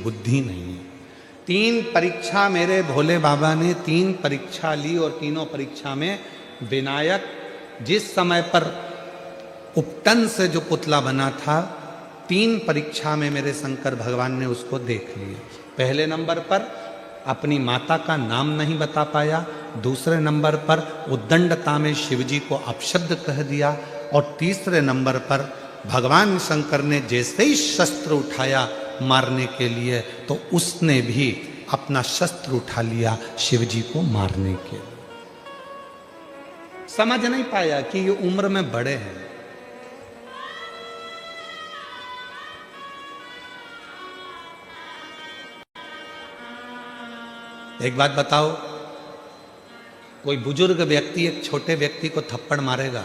बुद्धि नहीं है। 3 परीक्षा मेरे भोले बाबा ने 3 परीक्षा ली और तीनों परीक्षा में विनायक जिस समय पर उपटन से जो पुतला बना था 3 परीक्षा में मेरे शंकर भगवान ने उसको देख लिया। पहले नंबर पर अपनी माता का नाम नहीं बता पाया, दूसरे नंबर पर उद्दंडता में शिवजी को अपशब्द कह दिया और तीसरे नंबर पर भगवान शंकर ने जैसे ही शस्त्र उठाया मारने के लिए तो उसने भी अपना शस्त्र उठा लिया शिवजी को मारने के लिए। समझ नहीं पाया कि ये उम्र में बड़े हैं। एक बात बताओ, कोई बुजुर्ग व्यक्ति एक छोटे व्यक्ति को थप्पड़ मारेगा?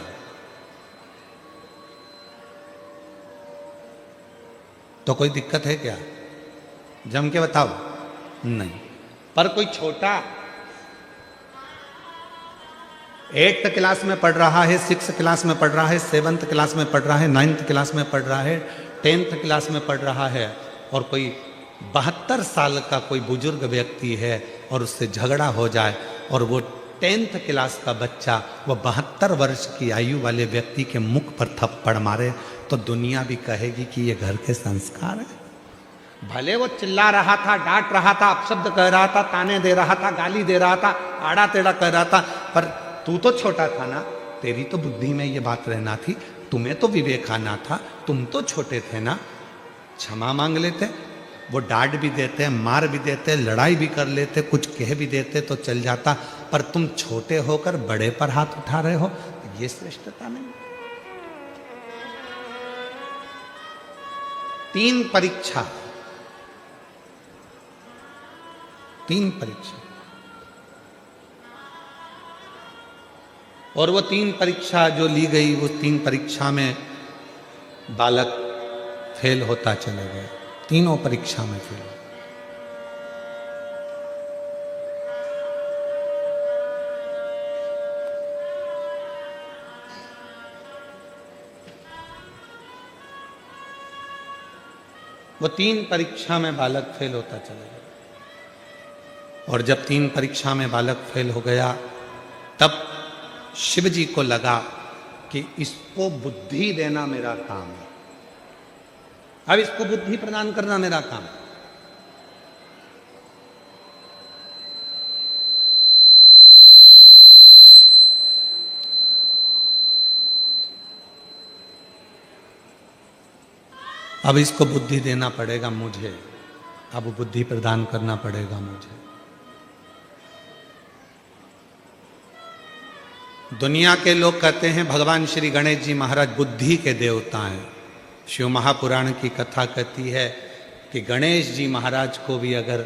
तो कोई दिक्कत है क्या? जम के बताओ, नहीं। पर कोई छोटा 8th क्लास में पढ़ रहा है, 6th क्लास में पढ़ रहा है, 7th क्लास में पढ़ रहा है, 9th क्लास में पढ़ रहा है, 10th क्लास में पढ़ रहा है और कोई 72 साल का कोई बुजुर्ग व्यक्ति है और उससे झगड़ा हो जाए और वो 10th क्लास का बच्चा वो 72 वर्ष की आयु वाले व्यक्ति के मुख पर थप्पड़ मारे तो दुनिया भी कहेगी कि ये घर के संस्कार है। भले वो चिल्ला रहा था, डांट रहा था, अपशब्द कह रहा था, ताने दे रहा था, गाली दे रहा था, आड़ा टेढ़ा कर रहा था, पर तू तो छोटा था ना, तेरी तो बुद्धि में ये बात रहना थी, तुम्हें तो विवेक आना था, तुम तो छोटे थे ना। क्षमा मांग लेते, वो डांट भी देते, मार भी देते, लड़ाई भी कर लेते, कुछ कह भी देते तो चल जाता, पर तुम छोटे होकर बड़े पर हाथ उठा रहे हो, ये श्रेष्ठता नहीं। 3 परीक्षा, 3 परीक्षा, और वो 3 परीक्षा जो ली गई, वो 3 परीक्षा में बालक फेल होता चला गया, तीनों परीक्षा में फेल। वो 3 परीक्षा में बालक फेल होता चला गया और जब 3 परीक्षा में बालक फेल हो गया तब शिव जी को लगा कि इसको बुद्धि देना मेरा काम है, अब इसको बुद्धि प्रदान करना मेरा काम है। अब इसको बुद्धि देना पड़ेगा मुझे, अब बुद्धि प्रदान करना पड़ेगा मुझे। दुनिया के लोग कहते हैं भगवान श्री गणेश जी महाराज बुद्धि के देवता हैं। शिव महापुराण की कथा कहती है कि गणेश जी महाराज को भी अगर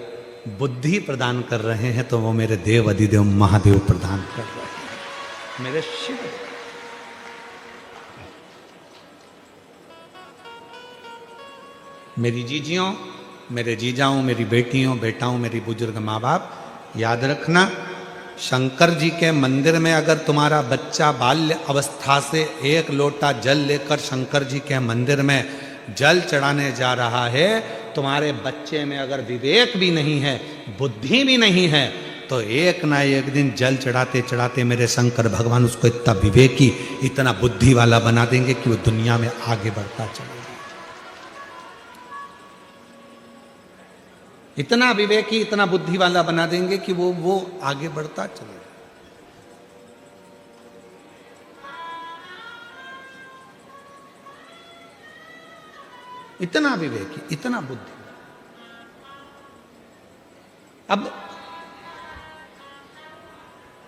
बुद्धि प्रदान कर रहे हैं तो वो मेरे देव अधिदेव महादेव प्रदान कर रहे हैं, मेरे शिव। मेरी जीजियों, मेरे जीजाओं, मेरी बेटियों, बेटाओं, मेरी बुजुर्ग माँ बाप, याद रखना, शंकर जी के मंदिर में अगर तुम्हारा बच्चा बाल्य अवस्था से 1 लोटा जल लेकर शंकर जी के मंदिर में जल चढ़ाने जा रहा है, तुम्हारे बच्चे में अगर विवेक भी नहीं है, बुद्धि भी नहीं है, तो एक ना एक दिन जल चढ़ाते चढ़ाते मेरे शंकर भगवान उसको इतना विवेकी, इतना बुद्धि वाला बना देंगे कि वो दुनिया में आगे बढ़ता चलेगा। इतना विवेकी, इतना बुद्धि वाला बना देंगे कि वो आगे बढ़ता चलेगा। इतना विवेकी, इतना बुद्धि। अब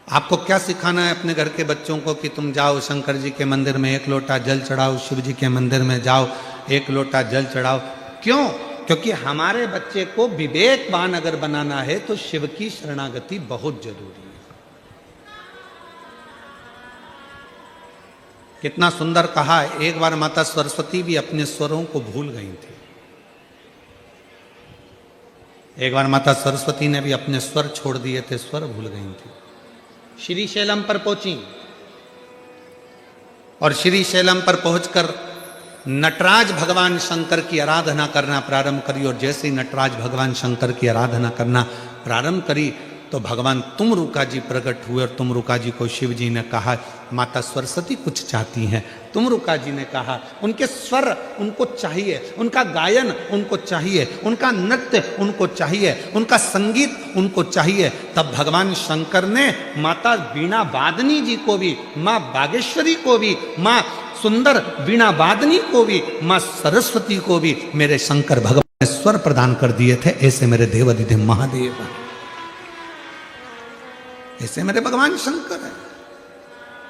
आपको क्या सिखाना है अपने घर के बच्चों को कि तुम जाओ शंकर जी के मंदिर में 1 लोटा जल चढ़ाओ, शिव जी के मंदिर में जाओ 1 लोटा जल चढ़ाओ। क्यों? क्योंकि हमारे बच्चे को विवेकवान अगर बनाना है तो शिव की शरणागति बहुत जरूरी है। कितना सुंदर कहा, एक बार माता सरस्वती भी अपने स्वरों को भूल गई थी। एक बार माता सरस्वती ने भी अपने स्वर छोड़ दिए थे, स्वर भूल गई थी। श्रीशैलम पर पहुंची और श्रीशैलम पर पहुंचकर नटराज भगवान शंकर की आराधना करना प्रारंभ करी, और जैसे ही नटराज भगवान शंकर की आराधना करना प्रारंभ करी तो भगवान तुमरुका जी प्रकट हुए, और तुमरुका जी को शिव जी ने कहा माता सरस्वती कुछ चाहती हैं। तुमरुका जी ने कहा उनके स्वर उनको चाहिए, उनका गायन उनको चाहिए, उनका नृत्य उनको चाहिए, उनका संगीत उनको चाहिए। तब भगवान शंकर ने माता वीणा वादनी जी को भी, माँ बागेश्वरी को भी, माँ सुंदर वीणा वादनी को भी, माँ सरस्वती को भी मेरे शंकर भगवान ने स्वर प्रदान कर दिए थे। ऐसे मेरे देवाधिदेव महादेव हैं, ऐसे मेरे भगवान शंकर है,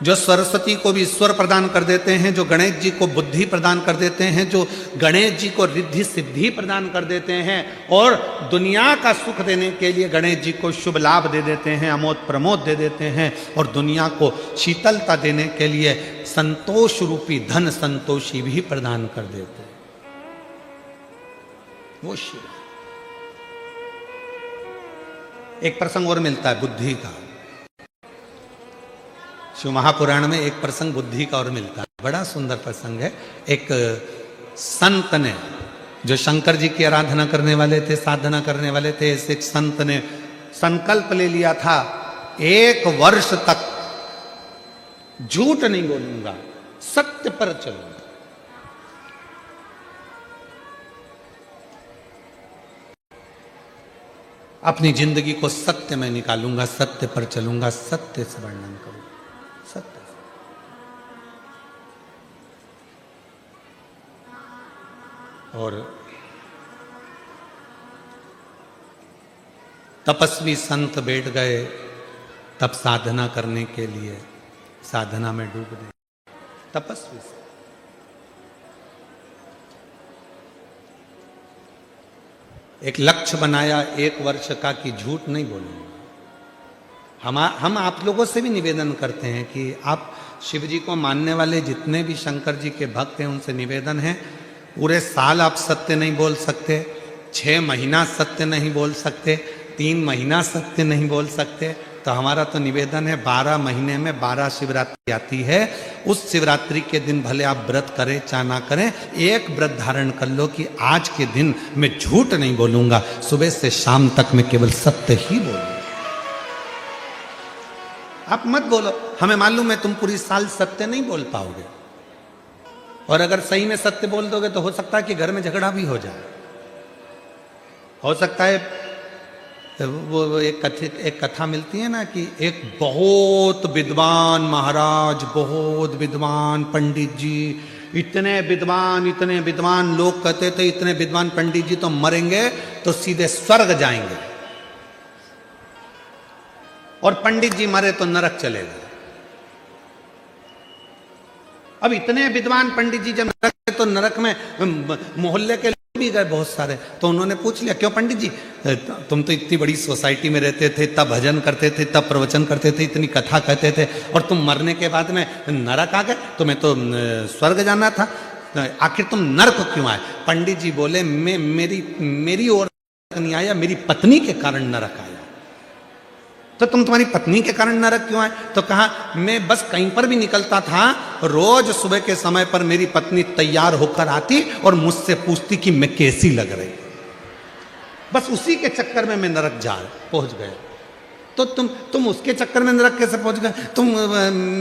जो सरस्वती को भी स्वर प्रदान कर देते हैं, जो गणेश जी को बुद्धि प्रदान कर देते हैं, जो गणेश जी को रिद्धि सिद्धि प्रदान कर देते हैं, और दुनिया का सुख देने के लिए गणेश जी को शुभ लाभ दे देते हैं, अमोद प्रमोद दे देते हैं, और दुनिया को शीतलता देने के लिए संतोष रूपी धन संतोषी भी प्रदान कर देते हैं। वो शिव। एक प्रसंग और मिलता है बुद्धि का, शिव महापुराण में एक प्रसंग बुद्धि का और मिलता है, बड़ा सुंदर प्रसंग है। एक संत ने, जो शंकर जी की आराधना करने वाले थे, साधना करने वाले थे, ऐसे एक संत ने संकल्प ले लिया था 1 वर्ष तक झूठ नहीं बोलूंगा, सत्य पर चलूंगा। अपनी जिंदगी को सत्य में निकालूंगा, सत्य पर चलूंगा, सत्य से वर्णन करूंगा, सत्य। और तपस्वी संत बैठ गए तब साधना करने के लिए, साधना में डूब गए तपस्वी से। एक लक्ष्य बनाया 1 वर्ष का कि झूठ नहीं बोलूंगा। हम आप लोगों से भी निवेदन करते हैं कि आप शिव जी को मानने वाले जितने भी शंकर जी के भक्त हैं उनसे निवेदन है, पूरे साल आप सत्य नहीं बोल सकते, 6 महीना सत्य नहीं बोल सकते, 3 महीना सत्य नहीं बोल सकते, तो हमारा तो निवेदन है 12 महीने में 12 शिवरात्रि आती है, उस शिवरात्रि के दिन भले आप व्रत करें चाहे ना करें, एक व्रत धारण कर लो कि आज के दिन मैं झूठ नहीं बोलूंगा, सुबह से शाम तक मैं केवल सत्य ही बोलूंगा। आप मत बोलो, हमें मालूम है तुम पूरी साल सत्य नहीं बोल पाओगे, और अगर सही में सत्य बोल दोगे तो हो सकता है कि घर में झगड़ा भी हो जाए। हो सकता है वो एक कथा मिलती है ना कि एक बहुत विद्वान महाराज, बहुत विद्वान पंडित जी, इतने विद्वान लोग कहते थे इतने विद्वान पंडित जी तो मरेंगे तो सीधे स्वर्ग जाएंगे, और पंडित जी मरे तो नरक चले गए। अब इतने विद्वान पंडित जी जब नरक गए तो नरक में मोहल्ले के लोग भी गए बहुत सारे, तो उन्होंने पूछ लिया क्यों पंडित जी, तुम तो इतनी बड़ी सोसाइटी में रहते थे, तब भजन करते थे, तब प्रवचन करते थे, इतनी कथा कहते थे, और तुम मरने के बाद में नरक आ गए, तुम्हें तो स्वर्ग जाना था, आखिर तुम नरक क्यों आए? पंडित जी बोले मेरी ओर नहीं आया, मेरी पत्नी के कारण नरक आया। तो तुम तुम्हारी पत्नी के कारण नरक क्यों आए? तो कहा मैं बस कहीं पर भी निकलता था, रोज सुबह के समय पर मेरी पत्नी तैयार होकर आती और मुझसे पूछती कि मैं कैसी लग रही, बस उसी के चक्कर में मैं नरक पहुंच गया। तो तुम उसके चक्कर में नरक कैसे पहुंच गए? तुम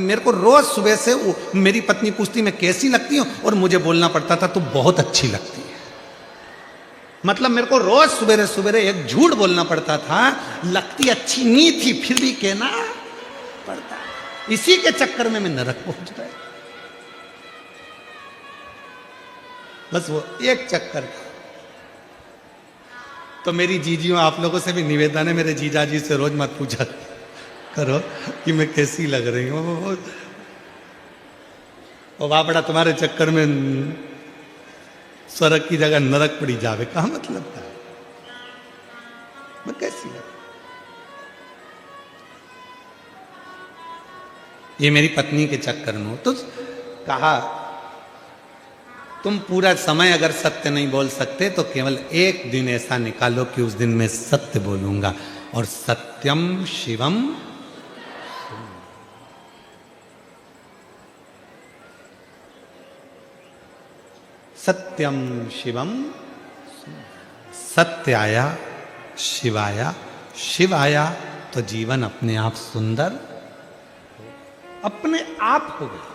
मेरे को रोज सुबह से मेरी पत्नी पूछती मैं कैसी लगती हूँ, और मुझे बोलना पड़ता था तुम बहुत अच्छी लगती है। मतलब मेरे को रोज सवेरे सवेरे एक झूठ बोलना पड़ता था, लगती अच्छी नहीं थी फिर भी कहना पड़ता, इसी के चक्कर में मैं नरक पहुंच गया। बस वो एक चक्कर था। तो मेरी जीजियों, आप लोगों से भी निवेदन है, मेरे जीजा जी से रोज मत पूछा करो कि मैं कैसी लग रही हूँ, वो बापड़ा तुम्हारे चक्कर में स्वर्ग की जगह नरक पड़ी जावे, कहा मतलब था मैं कैसी लग? ये मेरी पत्नी के चक्कर में हो। तो कहा तुम पूरा समय अगर सत्य नहीं बोल सकते तो केवल एक दिन ऐसा निकालो कि उस दिन मैं सत्य बोलूंगा, और सत्यम शिवम। सत्यम शिवम, सत्य आया, शिव आया, शिव आया तो जीवन अपने आप सुंदर अपने आप हो गया।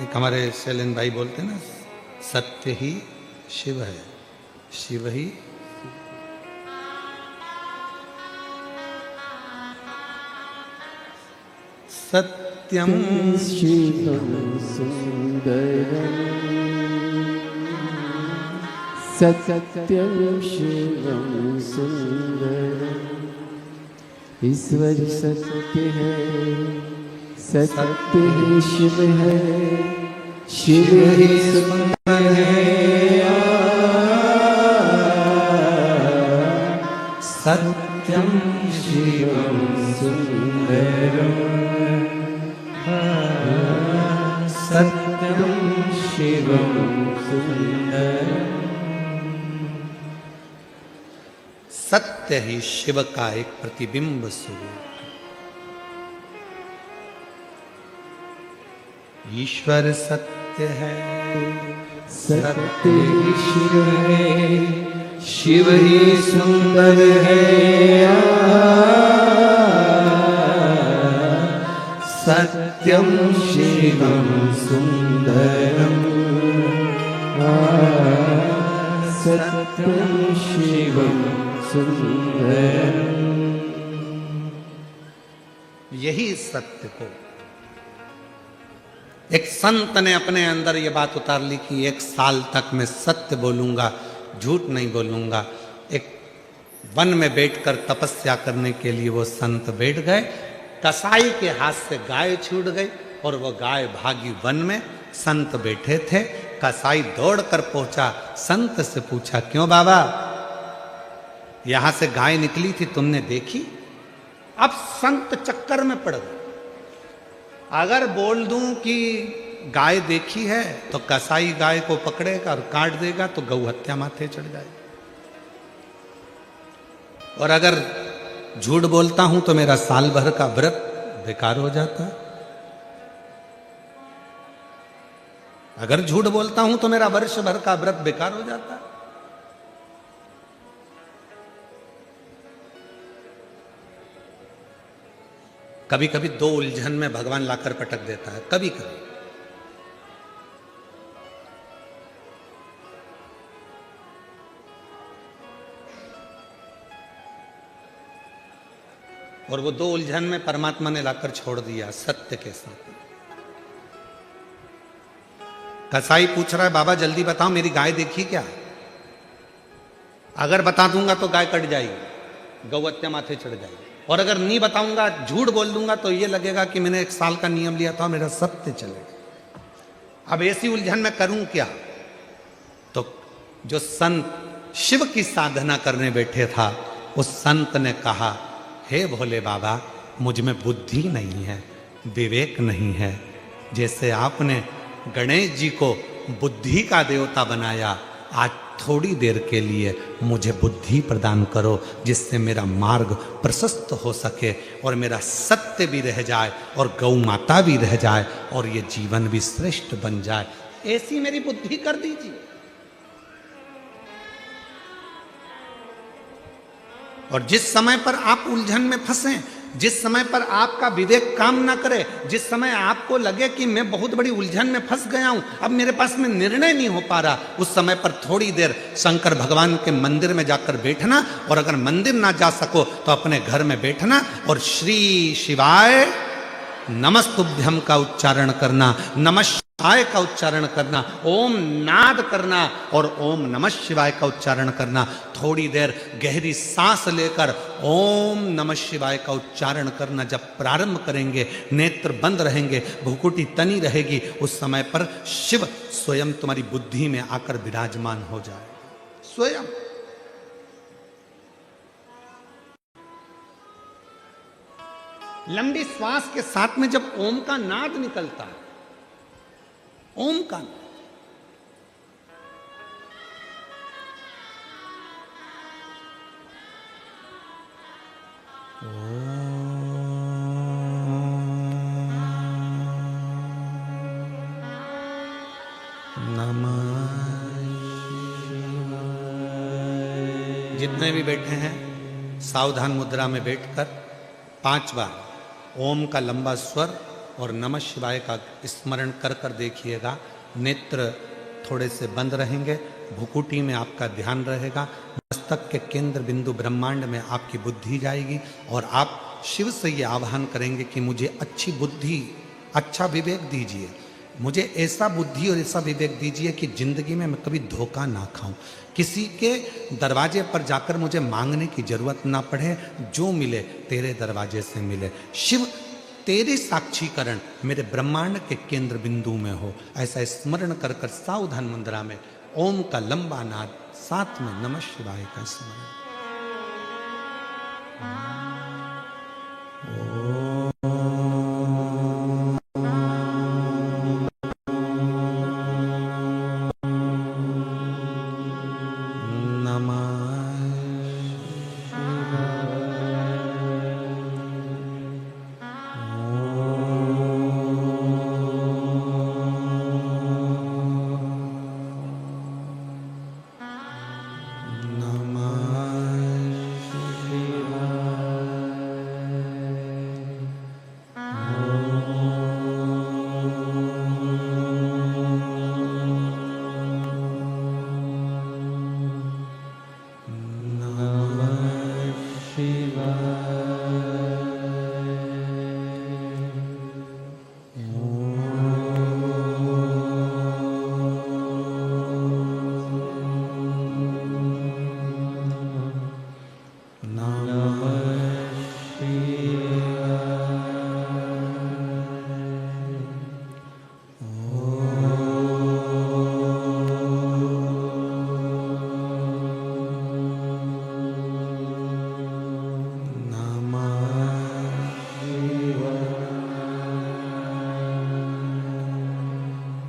एक हमारे शैलेंद्र भाई बोलते हैं ना, सत्य ही शिव है, शिव ही सत्यम शिवम सुंदरम, सत्यम शिवम सुंदरम। ईश्वर सत्य है, सत्य ही शिव है, शिव ही सुंदर है। सत्यम शिवम सुंदरम, सत्यम शिवम सुंदरम। सत्य ही शिव का एक प्रतिबिंब स्वरूप। ईश्वर सत्य है, सत्य ही शिव है, शिव ही सुंदर है। सत्यम शिवम सुंदरम, सत्यम शिवम सुंदरम। यही सत्य को एक संत ने अपने अंदर ये बात उतार ली कि 1 साल तक मैं सत्य बोलूंगा, झूठ नहीं बोलूंगा। एक वन में बैठकर तपस्या करने के लिए वो संत बैठ गए। कसाई के हाथ से गाय छूट गई और वो गाय भागी वन में। संत बैठे थे, कसाई दौड़कर पहुंचा, संत से पूछा, क्यों बाबा, यहां से गाय निकली थी, तुमने देखी? अब संत चक्कर में पड़ गए। अगर बोल दूं कि गाय देखी है तो कसाई गाय को पकड़ेगा और काट देगा तो गौ हत्या माथे चढ़ जाएगी, और अगर झूठ बोलता हूं तो मेरा साल भर का व्रत बेकार हो जाता है। अगर झूठ बोलता हूं तो मेरा वर्ष भर का व्रत बेकार हो जाता है। कभी कभी 2 उलझन में भगवान लाकर पटक देता है, कभी कभी। और वो 2 उलझन में परमात्मा ने लाकर छोड़ दिया सत्य के साथ। कसाई पूछ रहा है, बाबा जल्दी बताओ मेरी गाय देखी क्या? अगर बता दूंगा तो गाय कट जाएगी, गौ हत्या माथे चढ़ जाएगी, और अगर नहीं बताऊंगा, झूठ बोल दूंगा तो ये लगेगा कि मैंने 1 साल का नियम लिया था, मेरा सत्य चलेगा। अब ऐसी उलझन में करूं क्या? तो जो संत शिव की साधना करने बैठे था, उस संत ने कहा, हे भोले बाबा, मुझ में बुद्धि नहीं है, विवेक नहीं है। जैसे आपने गणेश जी को बुद्धि का देवता बनाया, आज थोड़ी देर के लिए मुझे बुद्धि प्रदान करो, जिससे मेरा मार्ग प्रशस्त हो सके और मेरा सत्य भी रह जाए और गौ माता भी रह जाए और ये जीवन भी श्रेष्ठ बन जाए। ऐसी मेरी बुद्धि कर दीजिए। और जिस समय पर आप उलझन में फंसे, जिस समय पर आपका विवेक काम ना करे, जिस समय आपको लगे कि मैं बहुत बड़ी उलझन में फंस गया हूं, अब मेरे पास में निर्णय नहीं हो पा रहा, उस समय पर थोड़ी देर शंकर भगवान के मंदिर में जाकर बैठना, और अगर मंदिर ना जा सको तो अपने घर में बैठना और श्री शिवाय नमस्तुभ्यम का उच्चारण करना, नमः शिवाय का उच्चारण करना, ओम नाद करना और ओम नमः शिवाय का उच्चारण करना। थोड़ी देर गहरी सांस लेकर ओम नमः शिवाय का उच्चारण करना। जब प्रारंभ करेंगे, नेत्र बंद रहेंगे, भुकुटी तनी रहेगी, उस समय पर शिव स्वयं तुम्हारी बुद्धि में आकर विराजमान हो जाए। स्वयं लंबी श्वास के साथ में जब ओम का नाद निकलता है, ओम का, जितने भी बैठे हैं सावधान मुद्रा में बैठकर 5 बार ओम का लंबा स्वर और नमः शिवाय का स्मरण कर कर देखिएगा। नेत्र थोड़े से बंद रहेंगे, भुकुटी में आपका ध्यान रहेगा, मस्तक के केंद्र बिंदु ब्रह्मांड में आपकी बुद्धि जाएगी और आप शिव से ये आह्वान करेंगे कि मुझे अच्छी बुद्धि, अच्छा विवेक दीजिए, मुझे ऐसा बुद्धि और ऐसा विवेक दीजिए कि जिंदगी में मैं कभी धोखा ना खाऊं, किसी के दरवाजे पर जाकर मुझे मांगने की जरूरत ना पड़े, जो मिले तेरे दरवाजे से मिले। शिव तेरी साक्षीकरण मेरे ब्रह्मांड के केंद्र बिंदु में हो, ऐसा स्मरण कर कर सावधान मुद्रा में ओम का लंबा नाद, साथ में नमः शिवाय का स्मरण।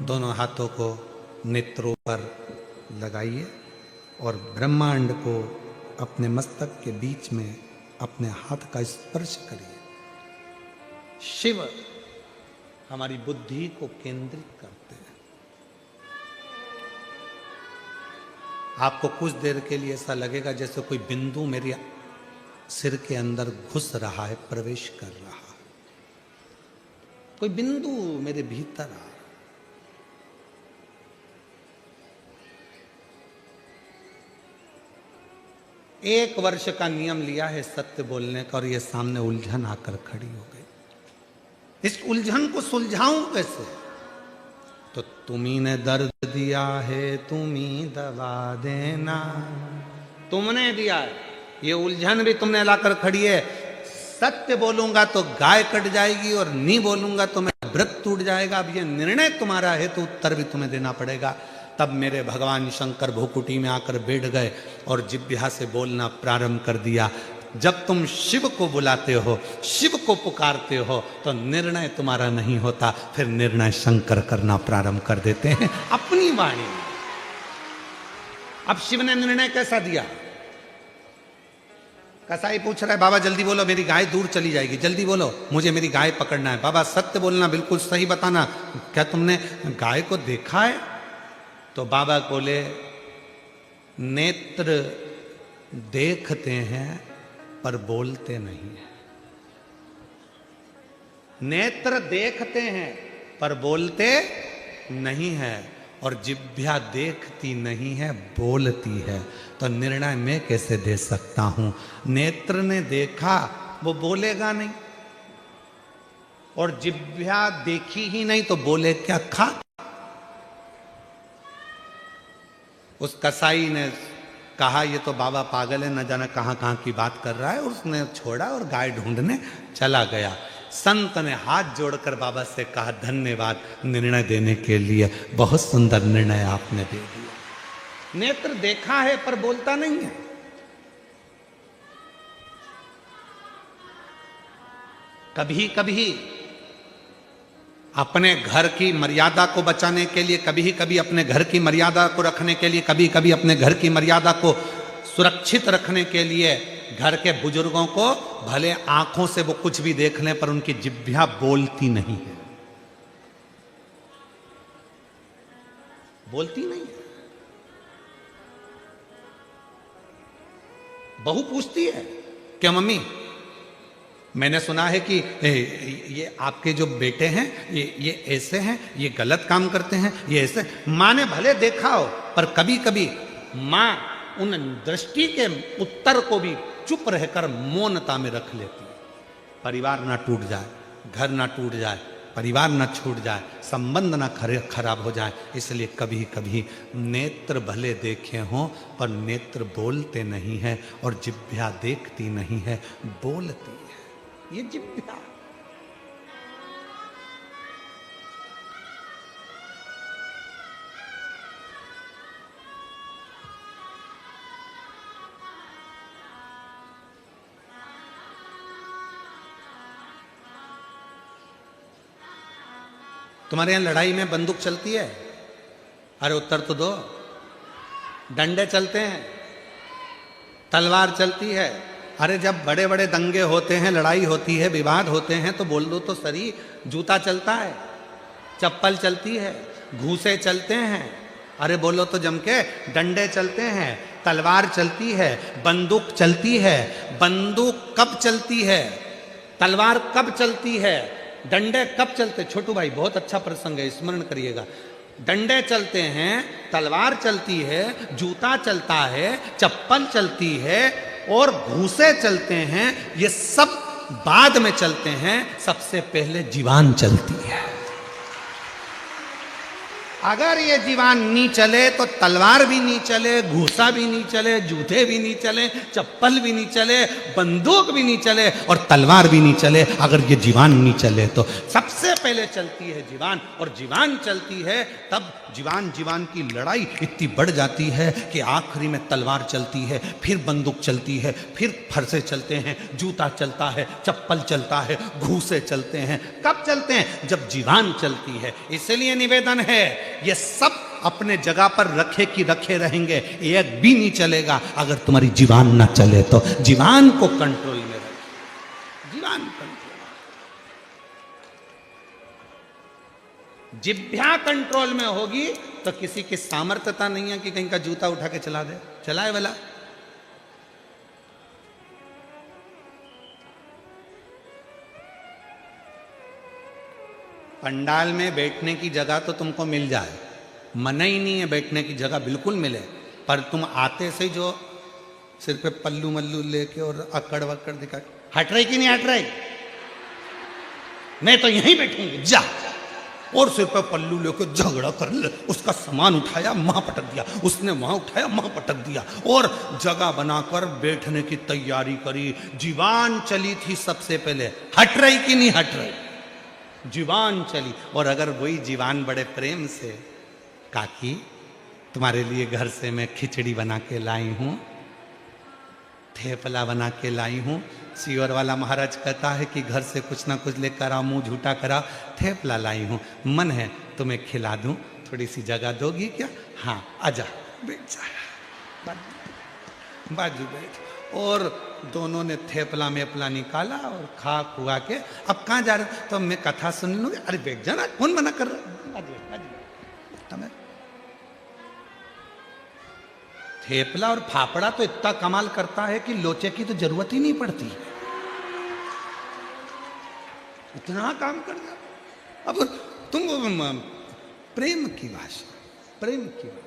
दोनों हाथों को नेत्रों पर लगाइए और ब्रह्मांड को अपने मस्तक के बीच में अपने हाथ का स्पर्श करिए। शिव हमारी बुद्धि को केंद्रित करते हैं। आपको कुछ देर के लिए ऐसा लगेगा जैसे कोई बिंदु मेरे सिर के अंदर घुस रहा है, प्रवेश कर रहा है, कोई बिंदु मेरे भीतर आ रहा है। 1 वर्ष का नियम लिया है सत्य बोलने का और ये सामने उलझन आकर खड़ी हो गई। इस उलझन को सुलझाऊं कैसे? तो तुम्ही ने दर्द दिया है, तुम्ही दवा देना। तुमने दिया है, ये उलझन भी तुमने लाकर खड़ी है। सत्य बोलूंगा तो गाय कट जाएगी और नहीं बोलूंगा तो मेरा व्रत टूट जाएगा। अब ये निर्णय तुम्हारा है तो उत्तर भी तुम्हें देना पड़ेगा। तब मेरे भगवान शंकर भूकुटी में आकर बैठ गए और जिह्वा से बोलना प्रारंभ कर दिया। जब तुम शिव को बुलाते हो, शिव को पुकारते हो, तो निर्णय तुम्हारा नहीं होता, फिर निर्णय शंकर करना प्रारंभ कर देते हैं अपनी वाणी में। अब शिव ने निर्णय कैसा दिया? कसाई पूछ रहा है, बाबा जल्दी बोलो मेरी गाय दूर चली जाएगी, जल्दी बोलो मुझे मेरी गाय पकड़ना है। बाबा सत्य बोलना, बिल्कुल सही बताना, क्या तुमने गाय को देखा है? तो बाबा बोले, नेत्र देखते हैं पर बोलते नहीं है। नेत्र देखते हैं पर बोलते नहीं है, और जिह्वा देखती नहीं है, बोलती है। तो निर्णय मैं कैसे दे सकता हूं? नेत्र ने देखा, वो बोलेगा नहीं, और जिह्वा देखी ही नहीं तो बोले क्या? खा। उस कसाई ने कहा ये तो बाबा पागल है, न जाने कहां कहां की बात कर रहा है। उसने छोड़ा और गाय ढूंढने चला गया। संत ने हाथ जोड़कर बाबा से कहा, धन्यवाद निर्णय देने के लिए, बहुत सुंदर निर्णय आपने दे दिया। नेत्र देखा है पर बोलता नहीं है। कभी कभी अपने घर की मर्यादा को बचाने के लिए, कभी कभी अपने घर की मर्यादा को रखने के लिए, कभी कभी अपने घर की मर्यादा को सुरक्षित रखने के लिए घर के बुजुर्गों को भले आंखों से वो कुछ भी देख लें पर उनकी जिह्वा बोलती नहीं है, बोलती नहीं है। बहू पूछती है क्या मम्मी, मैंने सुना है कि ये आपके जो बेटे हैं ये ऐसे हैं, ये गलत काम करते हैं, ये ऐसे। माँ ने भले देखा हो पर कभी कभी माँ उन दृष्टि के उत्तर को भी चुप रहकर मौनता में रख लेती है। परिवार ना टूट जाए, घर ना टूट जाए, परिवार ना छूट जाए, संबंध ना खराब हो जाए, इसलिए कभी कभी नेत्र भले देखे हों पर नेत्र बोलते नहीं है और जिह्वा देखती नहीं है, बोलती है। ये जिह्वा तुम्हारे यहां लड़ाई में बंदूक चलती है? अरे उत्तर तो दो। डंडे चलते हैं, तलवार चलती है। अरे जब बड़े बड़े दंगे होते हैं, लड़ाई होती है, विवाद होते हैं तो बोल दो तो सही। जूता चलता है, चप्पल चलती है, घूसे चलते हैं। अरे बोलो तो जम के। डंडे चलते हैं, तलवार चलती है, बंदूक चलती है। बंदूक कब चलती है, तलवार कब चलती है, डंडे कब चलते? छोटू भाई बहुत अच्छा प्रसंग है, स्मरण करिएगा। डंडे चलते हैं, तलवार चलती है, जूता चलता है, चप्पल चलती है और घूसे चलते हैं। ये सब बाद में चलते हैं, सबसे पहले जीवान चलती है। अगर ये जीवान नहीं चले तो तलवार भी नहीं चले, घूसा भी नहीं चले, जूते भी नहीं चले, चप्पल भी नहीं चले, बंदूक भी नहीं चले और तलवार भी नहीं चले। अगर ये जीवान नहीं चले तो सबसे पहले चलती है जीवान, और जीवान चलती है तब जीवान की लड़ाई इतनी बढ़ जाती है कि आखिरी में तलवार चलती है, फिर बंदूक चलती है, फिर फरसे चलते हैं, जूता चलता है, चप्पल चलता है, घूसे चलते हैं। कब चलते हैं? जब जीवान चलती है। इसलिए निवेदन है ये सब अपने जगह पर रखे कि रखे रहेंगे, एक भी नहीं चलेगा अगर तुम्हारी जीवान ना चले तो। जीवान को कंट्रोल में रखो, जीवान कंट्रोल। जिह्वा कंट्रोल में होगी तो किसी की सामर्थ्यता नहीं है कि कहीं का जूता उठा के चला दे, चलाए वाला। पंडाल में बैठने की जगह तो तुमको मिल जाए, मना ही नहीं है बैठने की जगह बिल्कुल मिले, पर तुम आते से जो सिर पे पल्लू मल्लू लेके और अकड़ वकड़ दिखा, हट रही कि नहीं हट रही, मैं तो यहीं बैठूंगी जा, और सिर पे पल्लू लेके झगड़ा कर ले। उसका सामान उठाया वहां पटक दिया, उसने वहां उठाया वहां पटक दिया, और जगह बनाकर बैठने की तैयारी करी। जीवान चली थी सबसे पहले, हट रही कि नहीं हट रही, जीवान चली। और अगर वही जीवान बड़े प्रेम से, काकी तुम्हारे लिए घर से मैं खिचड़ी बना के लाई हूं, थेपला बना के लाई हूं, सीवर वाला महाराज कहता है कि घर से कुछ ना कुछ लेकर आओ, मुंह झूठा करा, थेपला लाई हूं, मन है तुम्हें खिला दूं, थोड़ी सी जगह दोगी क्या? हाँ आजा, बैठ जा, बाजू बैठ। और दोनों ने थेपला में अपना निकाला और खा खुआ के अब कहाँ जा रहे? तो मैं कथा सुन लूंगी। अरे बैठ जाना, कौन मना कर रहा? थेपला और फाफड़ा तो इतना कमाल करता है कि लोचे की तो जरूरत ही नहीं पड़ती, इतना काम कर दिया। अब तुम प्रेम की भाषा, प्रेम की भाषा।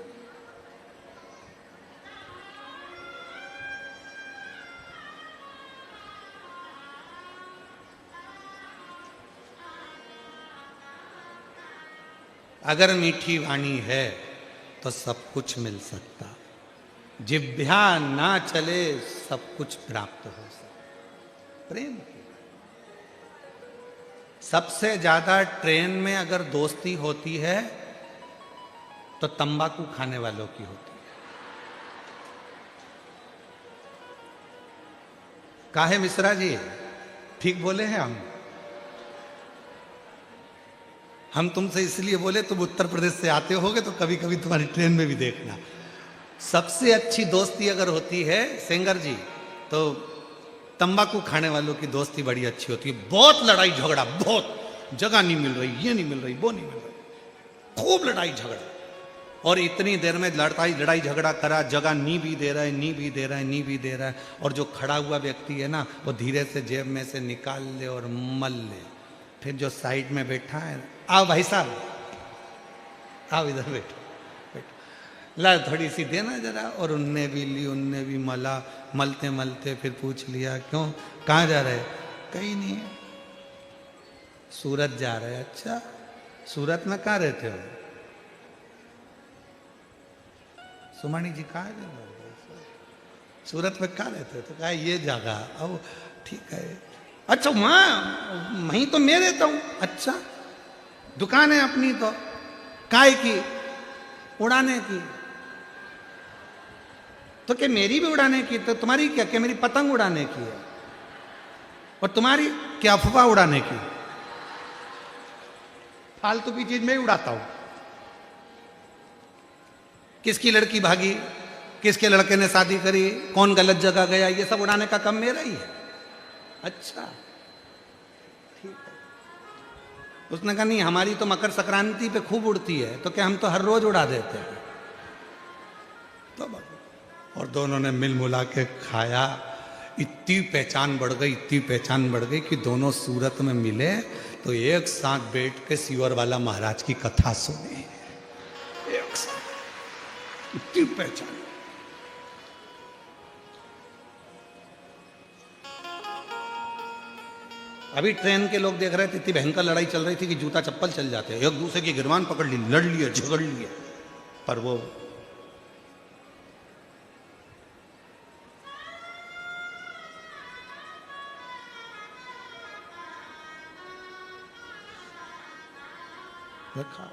अगर मीठी वाणी है तो सब कुछ मिल सकता, जिह्वा ना चले सब कुछ प्राप्त हो सकता। प्रेम की सबसे ज्यादा ट्रेन में अगर दोस्ती होती है तो तंबाकू खाने वालों की होती है। काहे मिश्रा जी, ठीक बोले हैं हम तुमसे इसलिए बोले, तुम उत्तर प्रदेश से आते होगे तो कभी कभी तुम्हारी ट्रेन में भी देखना। सबसे अच्छी दोस्ती अगर होती है सेंगर जी तो तंबाकू खाने वालों की दोस्ती बड़ी अच्छी होती है, बहुत लड़ाई झगड़ा, बहुत जगह नहीं मिल रही, ये नहीं मिल रही, वो नहीं मिल रही, खूब लड़ाई झगड़ा, और इतनी देर में लड़ाई झगड़ा करा, जगह नी भी दे रहा है, नी भी दे रहा है, नी भी दे रहा है, और जो खड़ा हुआ व्यक्ति है ना वो धीरे से जेब में से निकाल ले और मल ले। फिर जो साइड में बैठा है, आओ भाई साहब, आओ इधर बैठो, ला थोड़ी सी देना जरा, और उनने भी ली, उनने भी मला, मलते मलते फिर पूछ लिया क्यों, कहाँ जा रहे? कहीं नहीं है, सूरत जा रहे। अच्छा, सूरत में कहाँ रहते हो? सुमानी जी कहाँ है? सूरत में कहाँ रहते हो? तो कहा ये जगह। अब ठीक है, अच्छा वहाँ वहीं तो मैं रहता हूँ। अच्छा, दुकान है अपनी तो काय की? उड़ाने की। तो क्या मेरी भी उड़ाने की? तो तुम्हारी क्या? क्या मेरी पतंग उड़ाने की है? और तुम्हारी क्या अफवाह उड़ाने की? फालतू की चीज मैं ही उड़ाता हूं। किसकी लड़की भागी, किसके लड़के ने शादी करी, कौन गलत जगह गया, ये सब उड़ाने का काम मेरा ही है। अच्छा ठीक है। उसने कहा नहीं, हमारी तो मकर संक्रांति पे खूब उड़ती है, तो क्या हम तो हर रोज उड़ा देते हैं। तो और दोनों ने मिल मुला के खाया। इतनी पहचान बढ़ गई, इतनी पहचान बढ़ गई कि दोनों सूरत में मिले तो एक साथ बैठ के सीवर वाला महाराज की कथा सुनी। एक साथ इतनी पहचान। अभी ट्रेन के लोग देख रहे थे, इतनी भयंकर लड़ाई चल रही थी कि जूता चप्पल चल जाते हैं, एक दूसरे की गिरबान पकड़ ली, लड़ लिए, झगड़ लिए, पर वो रखा।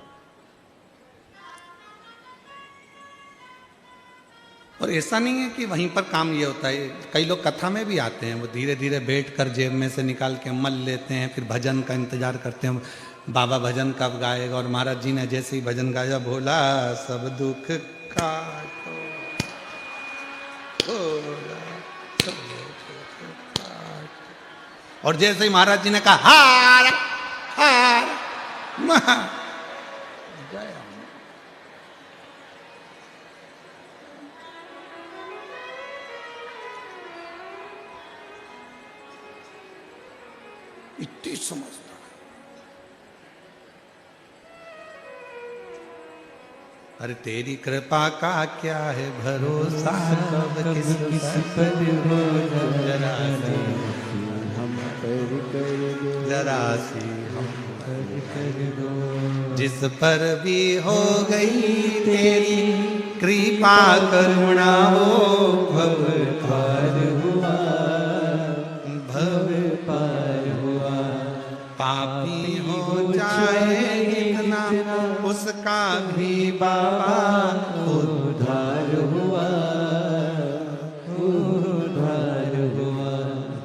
और ऐसा नहीं है कि वहीं पर काम ये होता है, कई लोग कथा में भी आते हैं, वो धीरे धीरे बैठकर जेब में से निकाल के मल लेते हैं, फिर भजन का इंतजार करते हैं, बाबा भजन कब गाएगा। और महाराज जी ने जैसे ही भजन गाया, भोला सब दुख काटो, भोला सब दुख काटो। और जैसे ही महाराज जी ने कहा हार हार महा गया। इतनी समझदार। अरे तेरी कृपा का क्या है भरोसा, कब किस पर हो, जरा सी हम पर कर दो, जरा सी हम पर कर दो। जिस पर भी हो गई तेरी कृपा करुणा, वो भव पार हुआ, भव पार हुआ। पापी हो जाए इतना, उसका भी बाबा उद्धार हुआ, उद्धार हुआ।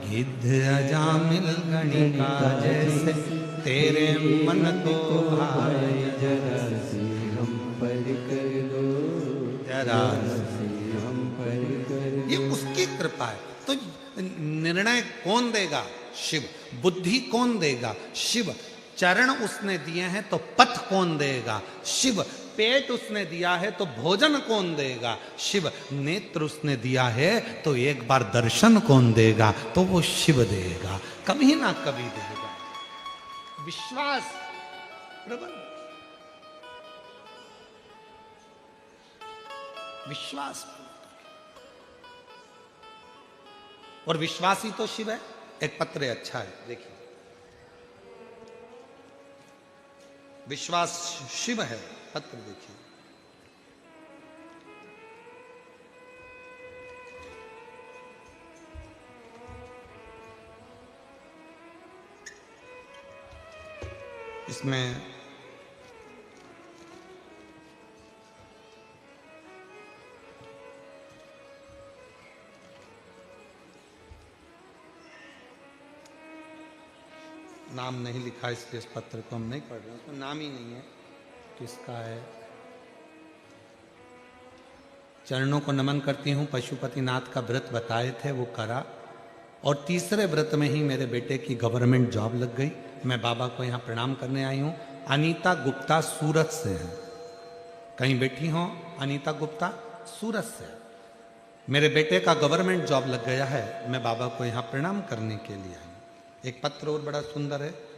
गिद्ध अजामिल गणिका जैसे तेरे मन को भाए, जरा सी हम पर कर दो, जरा सी हम पर कर दो। ये उसकी कृपा है। तो निर्णय कौन देगा? शिव। बुद्धि कौन देगा? शिव। चरण उसने दिए हैं तो पथ कौन देगा? शिव। पेट उसने दिया है तो भोजन कौन देगा? शिव। नेत्र उसने दिया है तो एक बार दर्शन कौन देगा? तो वो शिव देगा, कभी ना कभी देगा। विश्वास प्रबल, विश्वास। और विश्वासी तो शिव है। एक पत्र अच्छा है, देखिए, विश्वास शिव है, पत्र देखिए। इसमें नाम नहीं लिखा, इसलिए इस पत्र को हम नहीं पढ़ रहे हैं, उसमें नाम ही नहीं है किसका है। चरणों को नमन करती हूँ, पशुपतिनाथ का व्रत बताए थे वो करा, और तीसरे व्रत में ही मेरे बेटे की गवर्नमेंट जॉब लग गई। मैं बाबा को यहाँ प्रणाम करने आई हूँ। अनीता गुप्ता सूरत से है, कहीं बैठी हो? अनीता गुप्ता सूरत से। मेरे बेटे का गवर्नमेंट जॉब लग गया है, मैं बाबा को यहाँ प्रणाम करने के लिए आई हूँ। एक पत्र और बड़ा सुंदर है।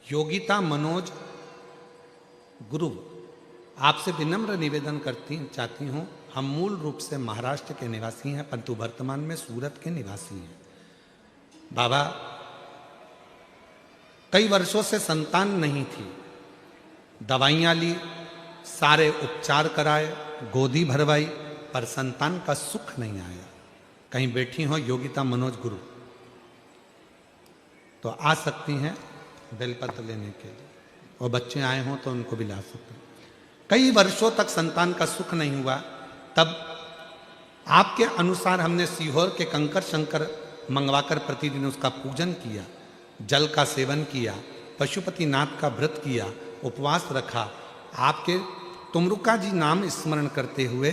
योगिता मनोज गुरु, आपसे विनम्र निवेदन चाहती हूँ। हम मूल रूप से महाराष्ट्र के निवासी हैं, परंतु वर्तमान में सूरत के निवासी हैं। बाबा, कई वर्षों से संतान नहीं थी, दवाइयाँ ली, सारे उपचार कराए, गोदी भरवाई, पर संतान का सुख नहीं आया। कहीं बैठी हो योगिता मनोज गुरु, तो आ सकती हैं बेलपत्र लेने के लिए, और बच्चे आए हों तो उनको भी ला सकते हैं। कई वर्षों तक संतान का सुख नहीं हुआ, तब आपके अनुसार हमने सीहोर के कंकर शंकर मंगवाकर प्रतिदिन उसका पूजन किया, जल का सेवन किया, पशुपति नाथ का व्रत किया, उपवास रखा, आपके तुमरुका जी नाम स्मरण करते हुए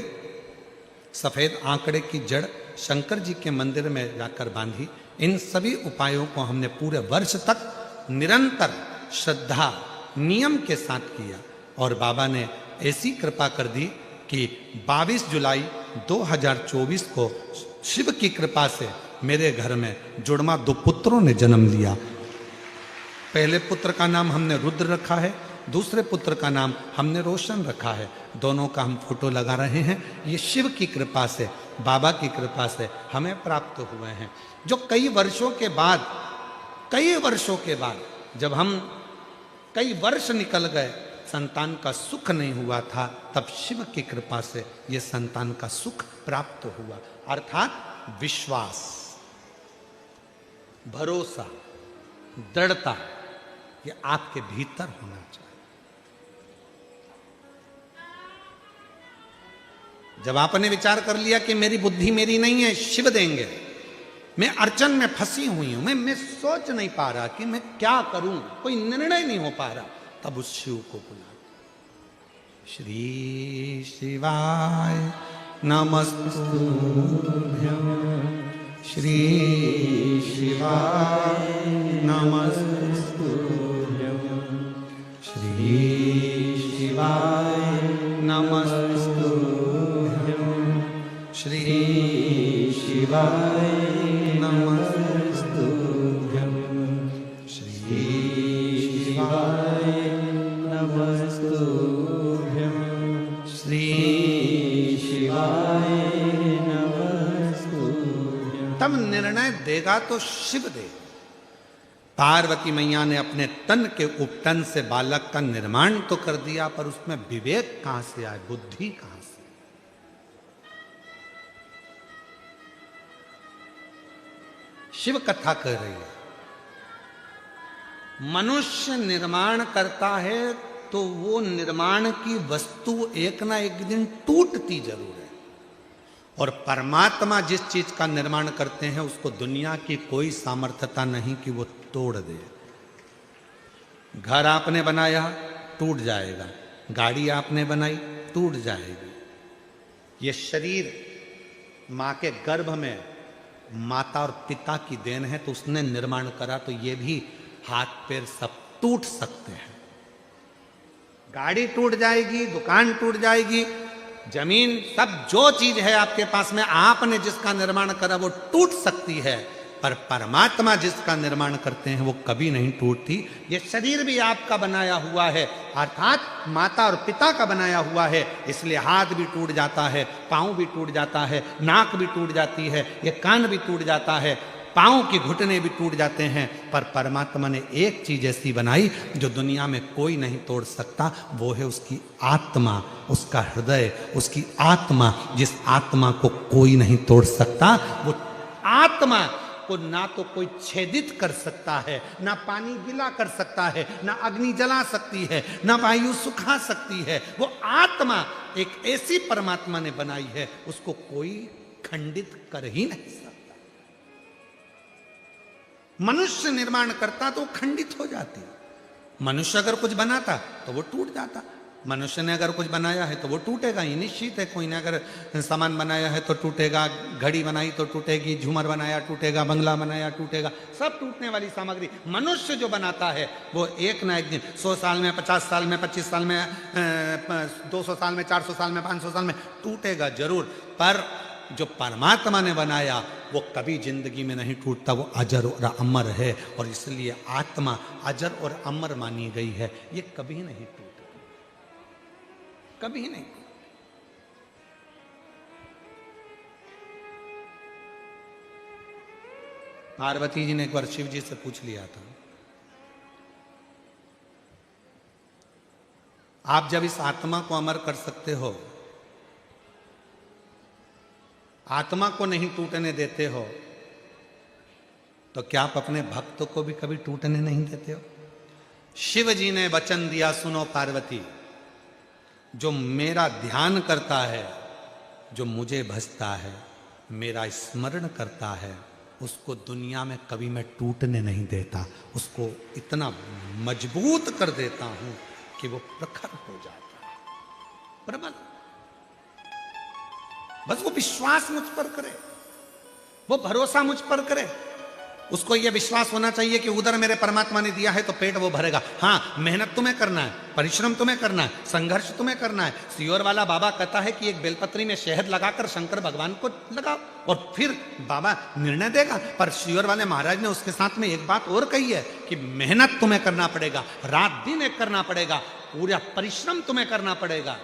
सफेद आंकड़े की जड़ शंकर जी के मंदिर में जाकर बांधी। इन सभी उपायों को हमने पूरे वर्ष तक निरंतर श्रद्धा नियम के साथ किया, और बाबा ने ऐसी कृपा कर दी कि 22 जुलाई 2024 को शिव की कृपा से मेरे घर में जुड़वा 2 पुत्रों ने जन्म लिया। पहले पुत्र का नाम हमने रुद्र रखा है, दूसरे पुत्र का नाम हमने रोशन रखा है। दोनों का हम फोटो लगा रहे हैं। ये शिव की कृपा से, बाबा की कृपा से हमें प्राप्त हुए हैं, जो कई वर्षों के बाद जब हम कई वर्ष निकल गए, संतान का सुख नहीं हुआ था, तब शिव की कृपा से ये संतान का सुख प्राप्त हुआ। अर्थात विश्वास, भरोसा, दृढ़ता, ये आपके भीतर होना चाहिए। जब आपने विचार कर लिया कि मेरी बुद्धि मेरी नहीं है, शिव देंगे, मैं अड़चन में फंसी हुई हूं, मैं सोच नहीं पा रहा कि मैं क्या करूं, कोई निर्णय नहीं हो पा रहा, तब उस शिव को बुला। श्री शिवाय नमस्तुभ्यं, श्री शिवाय नमस्तुभ्यं, श्री शिवाय नमस्तुभ्यं, श्री शिवाय नमस्तुभ्यं, श्री शिवाय नमस्तुभ्यं, श्री शिवाय नमस्तुभ्यं। तब निर्णय देगा तो शिव देगा। पार्वती मैया ने अपने तन के उपटन से बालक का निर्माण तो कर दिया, पर उसमें विवेक कहां से आए, बुद्धि कहां से? शिव कथा कह रही है, मनुष्य निर्माण करता है तो वो निर्माण की वस्तु एक ना एक दिन टूटती जरूर है, और परमात्मा जिस चीज का निर्माण करते हैं उसको दुनिया की कोई सामर्थ्यता नहीं कि वो तोड़ दे। घर आपने बनाया टूट जाएगा, गाड़ी आपने बनाई टूट जाएगी। ये शरीर मां के गर्भ में माता और पिता की देन है, तो उसने निर्माण करा, तो ये भी हाथ पैर सब टूट सकते हैं। गाड़ी टूट जाएगी, दुकान टूट जाएगी, जमीन, सब जो चीज है आपके पास में आपने जिसका निर्माण करा वो टूट सकती है, पर परमात्मा जिसका निर्माण करते हैं वो कभी नहीं टूटती। ये शरीर भी आपका बनाया हुआ है, अर्थात माता और पिता का बनाया हुआ है, इसलिए हाथ भी टूट जाता है, पाँव भी टूट जाता है, नाक भी टूट जाती है, ये कान भी टूट जाता है, पाँव के घुटने भी टूट जाते हैं, पर परमात्मा ने एक चीज ऐसी बनाई जो दुनिया में कोई नहीं तोड़ सकता, वो है उसकी आत्मा, उसका हृदय, उसकी आत्मा, जिस आत्मा को कोई नहीं तोड़ सकता। वो आत्मा को ना तो कोई छेदित कर सकता है, ना पानी गीला कर सकता है, ना अग्नि जला सकती है, ना वायु सुखा सकती है। वो आत्मा एक ऐसी परमात्मा ने बनाई है, उसको कोई खंडित कर ही नहीं सकता। मनुष्य निर्माण करता तो खंडित हो जाती, मनुष्य अगर कुछ बनाता तो वो टूट जाता। मनुष्य ने अगर कुछ बनाया है तो वो टूटेगा ही, निश्चित है। कोई ने अगर सामान बनाया है तो टूटेगा, घड़ी बनाई तो टूटेगी, झूमर बनाया टूटेगा, बंगला बनाया टूटेगा, सब टूटने वाली सामग्री। मनुष्य जो बनाता है वो एक ना एक दिन, 100 साल में, 50 साल में, 25 साल में, 200 साल में, 400 साल में, 500 साल में टूटेगा जरूर। पर जो परमात्मा ने बनाया वो कभी जिंदगी में नहीं टूटता, वो अजर और अमर है। और इसलिए आत्मा अजर और अमर मानी गई है, ये कभी नहीं टूटेगी, कभी नहीं। पार्वती जी ने एक बार शिव जी से पूछ लिया था, आप जब इस आत्मा को अमर कर सकते हो, आत्मा को नहीं टूटने देते हो, तो क्या आप अपने भक्त को भी कभी टूटने नहीं देते हो? शिव जी ने वचन दिया, सुनो पार्वती, जो मेरा ध्यान करता है, जो मुझे भजता है, मेरा स्मरण करता है, उसको दुनिया में कभी मैं टूटने नहीं देता, उसको इतना मजबूत कर देता हूं कि वो प्रखर हो जाता है, प्रबल। बस वो विश्वास मुझ पर करे, वो भरोसा मुझ पर करे। उसको ये विश्वास होना चाहिए कि उधर मेरे परमात्मा ने दिया है तो पेट वो भरेगा। हाँ, मेहनत तुम्हें करना है, परिश्रम तुम्हें करना है, संघर्ष तुम्हें करना है। सियोर वाला बाबा कहता है कि एक बेलपत्री में शहद लगाकर शंकर भगवान को लगाओ और फिर बाबा निर्णय देगा। पर सियोर वाले महाराज ने उसके साथ में एक बात और कही है कि मेहनत तुम्हें करना पड़ेगा, रात दिन एक करना पड़ेगा, पूरा परिश्रम तुम्हें करना पड़ेगा।